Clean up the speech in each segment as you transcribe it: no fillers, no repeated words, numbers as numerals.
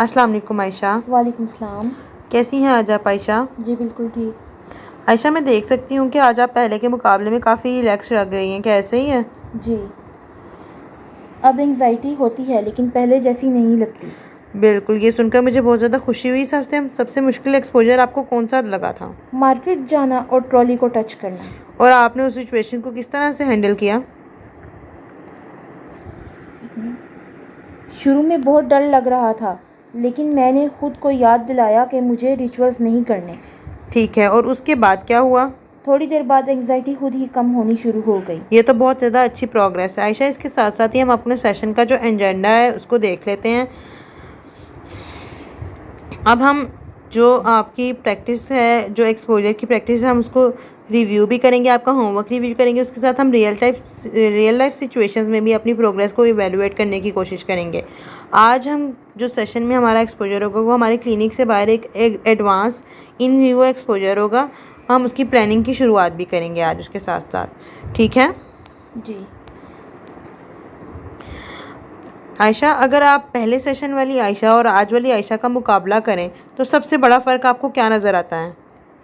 अस्सलाम वालेकुम आयशा। वालेकुम सलाम। कैसी हैं आज आप आयशा? जी बिल्कुल ठीक। आयशा, मैं देख सकती हूँ कि आज आप पहले के मुकाबले में काफ़ी रिलैक्स लग रही हैं, क्या ऐसे ही है? जी, अब एंग्जाइटी होती है लेकिन पहले जैसी नहीं लगती। बिल्कुल, ये सुनकर मुझे बहुत ज़्यादा खुशी हुई। सबसे मुश्किल एक्सपोजर आपको कौन सा लगा था? मार्केट जाना और ट्रॉली को टच करना। और आपने उस सिचुएशन को किस तरह से हैंडल किया? शुरू में बहुत डर लग रहा था, लेकिन मैंने खुद को याद दिलाया कि मुझे रिचुअल्स नहीं करने। ठीक है, और उसके बाद क्या हुआ? थोड़ी देर बाद एंग्जाइटी खुद ही कम होनी शुरू हो गई। ये तो बहुत ज़्यादा अच्छी प्रोग्रेस है आयशा। इसके साथ साथ ही हम अपने सेशन का जो एजेंडा है उसको देख लेते हैं। अब हम जो आपकी प्रैक्टिस है, जो एक्सपोजर की प्रैक्टिस है, हम उसको रिव्यू भी करेंगे, आपका होमवर्क रिव्यू करेंगे। उसके साथ हम रियल लाइफ सिचुएशंस में भी अपनी प्रोग्रेस को इवेलुएट करने की कोशिश करेंगे। आज हम जो सेशन में हमारा एक्सपोजर होगा वो हमारे क्लिनिक से बाहर एक एडवांस इन विवो एक्सपोजर होगा। हम उसकी प्लानिंग की शुरुआत भी करेंगे आज उसके साथ साथ। ठीक है जी। आयशा, अगर आप पहले सेशन वाली आयशा और आज वाली आयशा का मुकाबला करें तो सबसे बड़ा फ़र्क आपको क्या नज़र आता है?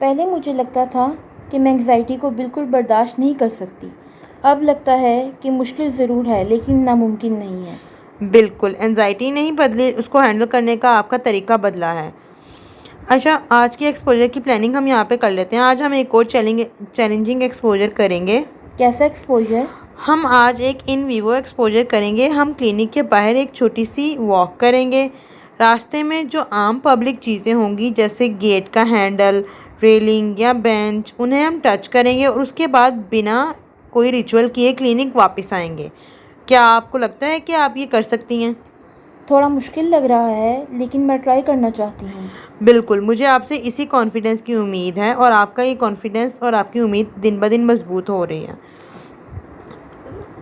पहले मुझे लगता था कि मैं एंग्जाइटी को बिल्कुल बर्दाश्त नहीं कर सकती। अब लगता है कि मुश्किल ज़रूर है लेकिन नामुमकिन नहीं है। बिल्कुल, एंजाइटी नहीं बदली, उसको हैंडल करने का आपका तरीका बदला है। अच्छा, आज की एक्सपोजर की प्लानिंग हम यहाँ पे कर लेते हैं। आज हम एक और चैलेंजिंग एक्सपोजर करेंगे। कैसा एक्सपोजर? हम आज एक इन विवो एक्सपोजर करेंगे। हम क्लिनिक के बाहर एक छोटी सी वॉक करेंगे। रास्ते में जो आम पब्लिक चीज़ें होंगी जैसे गेट का हैंडल, रेलिंग या बेंच, उन्हें हम टच करेंगे और उसके बाद बिना कोई रिचुअल किए क्लिनिक वापस आएंगे। क्या आपको लगता है कि आप ये कर सकती हैं? थोड़ा मुश्किल लग रहा है लेकिन मैं ट्राई करना चाहती हूँ। बिल्कुल, मुझे आपसे इसी कॉन्फिडेंस की उम्मीद है और आपका ये कॉन्फिडेंस और आपकी उम्मीद दिन ब दिन मजबूत हो रही है।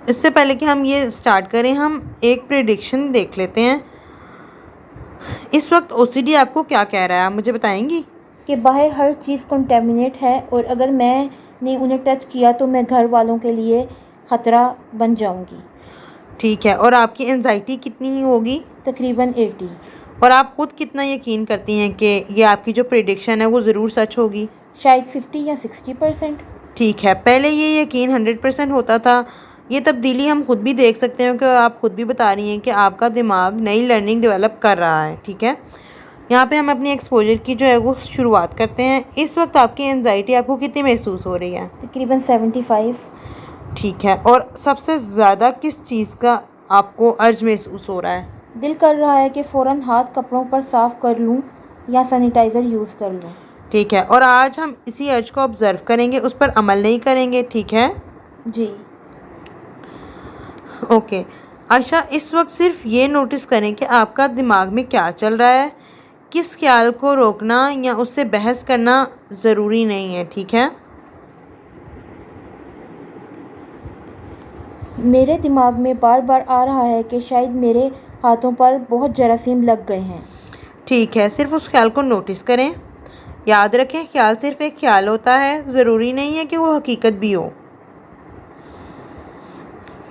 इससे पहले कि हम ये स्टार्ट करें, हम एक प्रेडिक्शन देख लेते हैं। इस वक्त ओसीडी आपको क्या कह रहा है, आप मुझे बताएंगी? कि बाहर हर चीज़ कंटेमिनेट है और अगर मैंने उन्हें टच किया तो मैं घर वालों के लिए ख़तरा बन जाऊंगी। ठीक है, और आपकी एंजाइटी कितनी ही होगी? तकरीबन 80। और आप खुद कितना यकीन करती हैं कि ये आपकी जो प्रेडिक्शन है वो ज़रूर सच होगी? शायद 50 या 60%। ठीक है, पहले ये यकीन 100% होता था। ये तब्दीली हम खुद भी देख सकते हैं कि आप खुद भी बता रही हैं कि आपका दिमाग नई लर्निंग डेवलप कर रहा है। ठीक है, यहाँ पे हम अपनी एक्सपोजर की जो है वो शुरुआत करते हैं। इस वक्त आपकी एंजाइटी आपको कितनी महसूस हो रही है? तकरीबन 75। ठीक है, और सबसे ज़्यादा किस चीज़ का आपको अर्ज महसूस हो रहा है? दिल कर रहा है कि फ़ौरन हाथ कपड़ों पर साफ़ कर लूँ या सैनिटाइज़र यूज़ कर लूँ। ठीक है, और आज हम इसी अर्ज को ऑब्ज़र्व करेंगे, उस पर अमल नहीं करेंगे। ठीक है जी। ओके आयशा, इस वक्त सिर्फ ये नोटिस करें कि आपका दिमाग में क्या चल रहा है। किस ख्याल को रोकना या उससे बहस करना ज़रूरी नहीं है। ठीक है, मेरे दिमाग में बार बार आ रहा है कि शायद मेरे हाथों पर बहुत जरासीम लग गए हैं। ठीक है, सिर्फ उस ख्याल को नोटिस करें। याद रखें, ख्याल सिर्फ एक ख्याल होता है, ज़रूरी नहीं है कि वो हकीकत भी हो।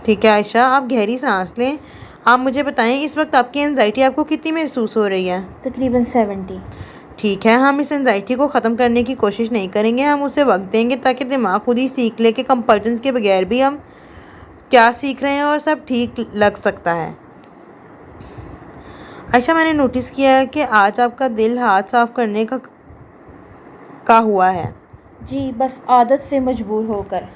ठीक है आयशा, आप गहरी सांस लें। आप मुझे बताएं, इस वक्त आपकी एंजाइटी आपको कितनी महसूस हो रही है? तकरीबन 70। ठीक है, हम इस एंजाइटी को ख़त्म करने की कोशिश नहीं करेंगे, हम उसे वक्त देंगे ताकि दिमाग खुद ही सीख ले कि कंपल्जन्स के बगैर भी हम क्या सीख रहे हैं और सब ठीक लग सकता है। अच्छा, मैंने नोटिस किया है कि आज आपका दिल हाथ साफ करने का हुआ है। जी, बस आदत से मजबूर होकर।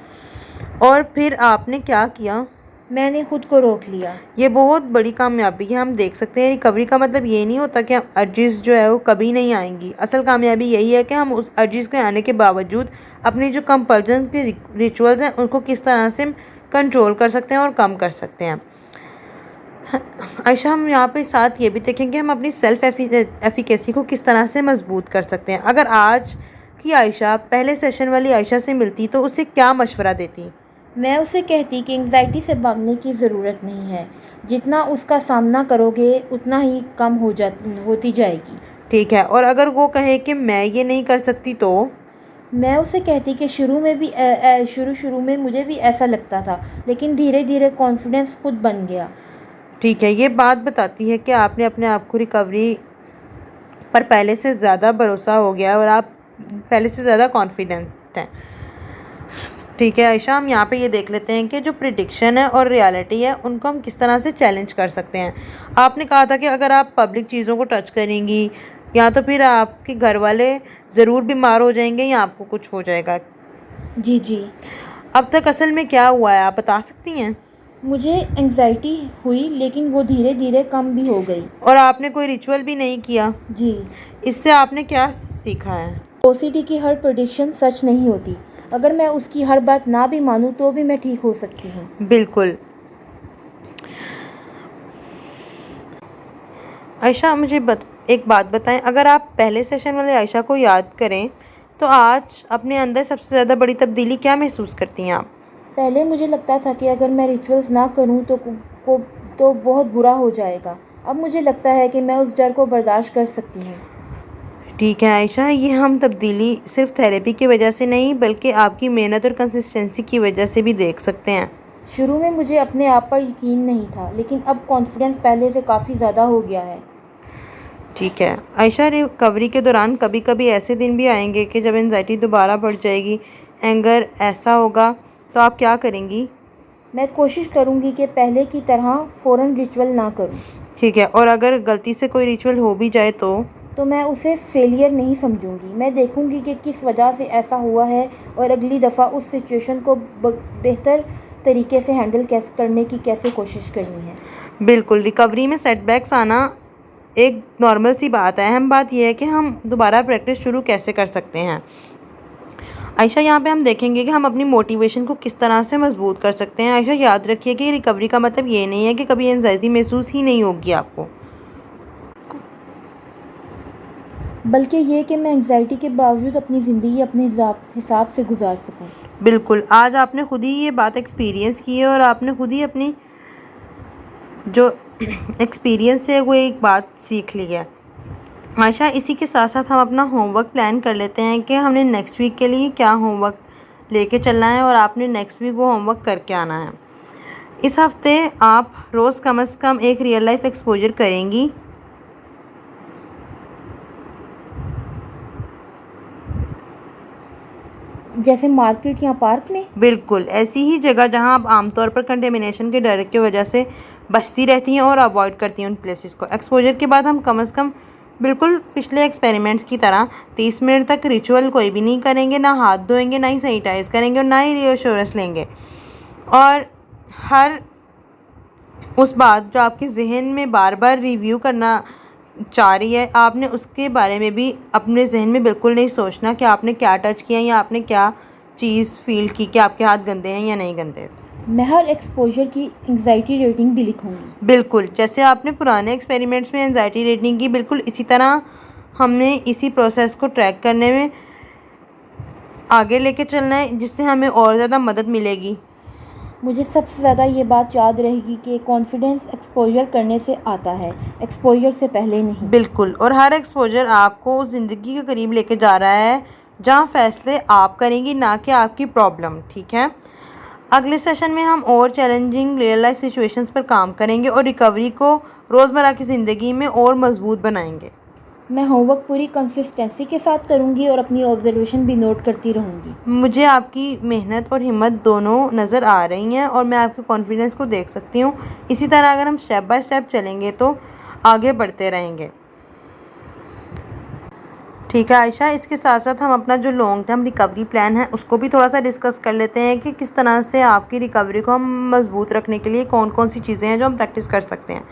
और फिर आपने क्या किया? मैंने खुद को रोक लिया। ये बहुत बड़ी कामयाबी है। हम देख सकते हैं रिकवरी का मतलब ये नहीं होता कि हम अर्जिज़ जो है वो कभी नहीं आएंगी। असल कामयाबी यही है कि हम उस अर्जिज़ के आने के बावजूद अपनी जो कंपल्जन के रिचुअल्स हैं उनको किस तरह से कंट्रोल कर सकते हैं और कम कर सकते हैं। आयशा, हम यहाँ पे साथ ये भी देखेंगे हम अपनी सेल्फ एफिकेसी को किस तरह से मजबूत कर सकते हैं। अगर आज की आयशा पहले सेशन वाली आयशा से मिलती तो उसे क्या मशवरा देती? मैं उसे कहती कि एंग्जाइटी से भागने की ज़रूरत नहीं है, जितना उसका सामना करोगे उतना ही कम होती जाएगी। ठीक है, और अगर वो कहे कि मैं ये नहीं कर सकती तो? मैं उसे कहती कि शुरू में मुझे भी ऐसा लगता था, लेकिन धीरे धीरे कॉन्फिडेंस खुद बन गया। ठीक है, ये बात बताती है कि आपने अपने आप को रिकवरी पर पहले से ज़्यादा भरोसा हो गया और आप पहले से ज़्यादा कॉन्फिडेंट हैं। ठीक है आयशा, हम यहाँ पे ये देख लेते हैं कि जो प्रिडिक्शन है और रियलिटी है उनको हम किस तरह से चैलेंज कर सकते हैं। आपने कहा था कि अगर आप पब्लिक चीज़ों को टच करेंगी या तो फिर आपके घर वाले ज़रूर बीमार हो जाएंगे या आपको कुछ हो जाएगा। जी जी। अब तक असल में क्या हुआ है आप बता सकती हैं? मुझे एंग्जाइटी हुई, लेकिन वो धीरे धीरे कम भी हो गई। और आपने कोई रिचुअल भी नहीं किया? जी। इससे आपने क्या सीखा है? ओसीडी की हर प्रेडिक्शन सच नहीं होती। अगर मैं उसकी हर बात ना भी मानूं तो भी मैं ठीक हो सकती हूँ। बिल्कुल। आयशा मुझे एक बात बताएं, अगर आप पहले सेशन वाले आयशा को याद करें तो आज अपने अंदर सबसे ज़्यादा बड़ी तब्दीली क्या महसूस करती हैं आप? पहले मुझे लगता था कि अगर मैं रिचुअल्स ना करूं तो बहुत बुरा हो जाएगा। अब मुझे लगता है कि मैं उस डर को बर्दाश्त कर सकती हूँ। ठीक है आयशा, ये हम तब्दीली सिर्फ थेरेपी की वजह से नहीं बल्कि आपकी मेहनत और कंसिस्टेंसी की वजह से भी देख सकते हैं। शुरू में मुझे अपने आप पर यकीन नहीं था, लेकिन अब कॉन्फिडेंस पहले से काफ़ी ज़्यादा हो गया है। ठीक है आयशा, रिकवरी के दौरान कभी कभी ऐसे दिन भी आएंगे कि जब एंजाइटी दोबारा बढ़ जाएगी, एंगर ऐसा होगा, तो आप क्या करेंगी? मैं कोशिश करूँगी कि पहले की तरह फ़ौरन रिचुअल ना करूँ। ठीक है, और अगर गलती से कोई रिचुअल हो भी जाए तो मैं उसे फेलियर नहीं समझूंगी। मैं देखूंगी कि किस वजह से ऐसा हुआ है और अगली दफ़ा उस सिचुएशन को बेहतर तरीके से हैंडल करने की कैसे कोशिश करनी है। बिल्कुल, रिकवरी में सेटबैक्स आना एक नॉर्मल सी बात है। अहम बात यह है कि हम दोबारा प्रैक्टिस शुरू कैसे कर सकते हैं। आयशा, यहाँ पे हम देखेंगे कि हम अपनी मोटिवेशन को किस तरह से मजबूत कर सकते हैं। आयशा, याद रखिए कि रिकवरी का मतलब ये नहीं है कि कभी एंजाइटी महसूस ही नहीं होगी आपको, बल्कि ये कि मैं एंग्जाइटी के बावजूद अपनी ज़िंदगी अपने हिसाब से गुजार सकूं। बिल्कुल, आज आपने खुद ही ये बात एक्सपीरियंस की है और आपने खुद ही अपनी जो एक्सपीरियंस है वो एक बात सीख ली है। आयशा, इसी के साथ साथ हम अपना होमवर्क प्लान कर लेते हैं कि हमने नेक्स्ट वीक के लिए क्या होमवर्क लेके चलना है और आपने नेक्स्ट वीक वो होमवर्क करके आना है। इस हफ्ते आप रोज़ कम से कम एक रियल लाइफ एक्सपोजर करेंगी। जैसे मार्केट या पार्क में? बिल्कुल, ऐसी ही जगह जहां आप आमतौर पर कंटेमिनेशन के डर की वजह से बचती रहती हैं और अवॉइड करती हैं उन प्लेसेस को। एक्सपोजर के बाद हम कम से कम बिल्कुल पिछले एक्सपेरिमेंट्स की तरह 30 मिनट तक रिचुअल कोई भी नहीं करेंगे, ना हाथ धोएंगे, ना ही सैनिटाइज करेंगे और ना ही रीअश्योरेंस लेंगे। और हर उस बात जो आपके जहन में बार बार रिव्यू करना चाह रही है, आपने उसके बारे में भी अपने जहन में बिल्कुल नहीं सोचना कि आपने क्या टच किया या आपने क्या चीज़ फील की कि आपके हाथ गंदे हैं या नहीं गंदे। मैं हर एक्सपोजर की एंग्जाइटी रेटिंग भी लिखूंगी। बिल्कुल, जैसे आपने पुराने एक्सपेरिमेंट्स में एंजाइटी रेटिंग की, बिल्कुल इसी तरह हमने इसी प्रोसेस को ट्रैक करने में आगे लेके चलना है, जिससे हमें और ज़्यादा मदद मिलेगी। मुझे सबसे ज़्यादा ये बात याद रहेगी कि कॉन्फिडेंस एक्सपोजर करने से आता है, एक्सपोजर से पहले नहीं। बिल्कुल, और हर एक्सपोजर आपको उस ज़िंदगी के करीब लेके जा रहा है जहाँ फैसले आप करेंगी, ना कि आपकी प्रॉब्लम। ठीक है, अगले सेशन में हम और चैलेंजिंग रियल लाइफ सिचुएशंस पर काम करेंगे और रिकवरी को रोज़मर्रा की ज़िंदगी में और मजबूत बनाएंगे। मैं होमवर्क पूरी कंसिस्टेंसी के साथ करूंगी और अपनी ऑब्जर्वेशन भी नोट करती रहूंगी। मुझे आपकी मेहनत और हिम्मत दोनों नज़र आ रही हैं और मैं आपके कॉन्फिडेंस को देख सकती हूँ। इसी तरह अगर हम स्टेप बाय स्टेप चलेंगे तो आगे बढ़ते रहेंगे। ठीक है आयशा, इसके साथ साथ हम अपना जो लॉन्ग टर्म रिकवरी प्लान है उसको भी थोड़ा सा डिस्कस कर लेते हैं कि किस तरह से आपकी रिकवरी को हम मजबूत रखने के लिए कौन कौन सी चीज़ें हैं जो हम प्रैक्टिस कर सकते हैं।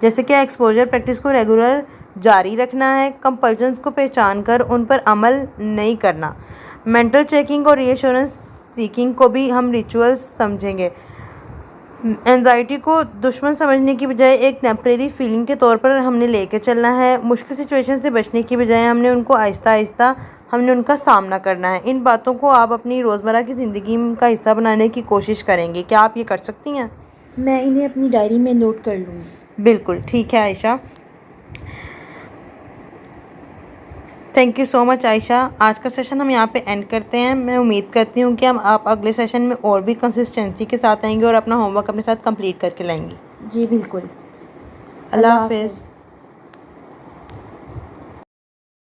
जैसे कि एक्सपोजर प्रैक्टिस को रेगुलर जारी रखना है, कंपल्जन्स को पहचान कर उन पर अमल नहीं करना, मेंटल चेकिंग और रीअश्योरेंस सीकिंग को भी हम रिचुअल्स समझेंगे। एंजाइटी को दुश्मन समझने की बजाय एक टेम्परेरी फीलिंग के तौर पर हमने लेके चलना है। मुश्किल सिचुएशन से बचने की बजाय हमने उनको आहिस्ता आहिस्ता हमने उनका सामना करना है। इन बातों को आप अपनी रोज़मर्रा की ज़िंदगी का हिस्सा बनाने की कोशिश करेंगे। क्या आप ये कर सकती हैं? मैं इन्हें अपनी डायरी में नोट कर लूँगी। बिल्कुल ठीक है Ayesha, thank you so much Ayesha. आज का सेशन हम यहाँ पे एंड करते हैं। मैं उम्मीद करती हूँ कि आप अगले सेशन में और भी कंसिस्टेंसी के साथ आएंगे और अपना होमवर्क अपने साथ कंप्लीट करके लाएंगी। जी बिल्कुल। अल्लाह हाफिज़।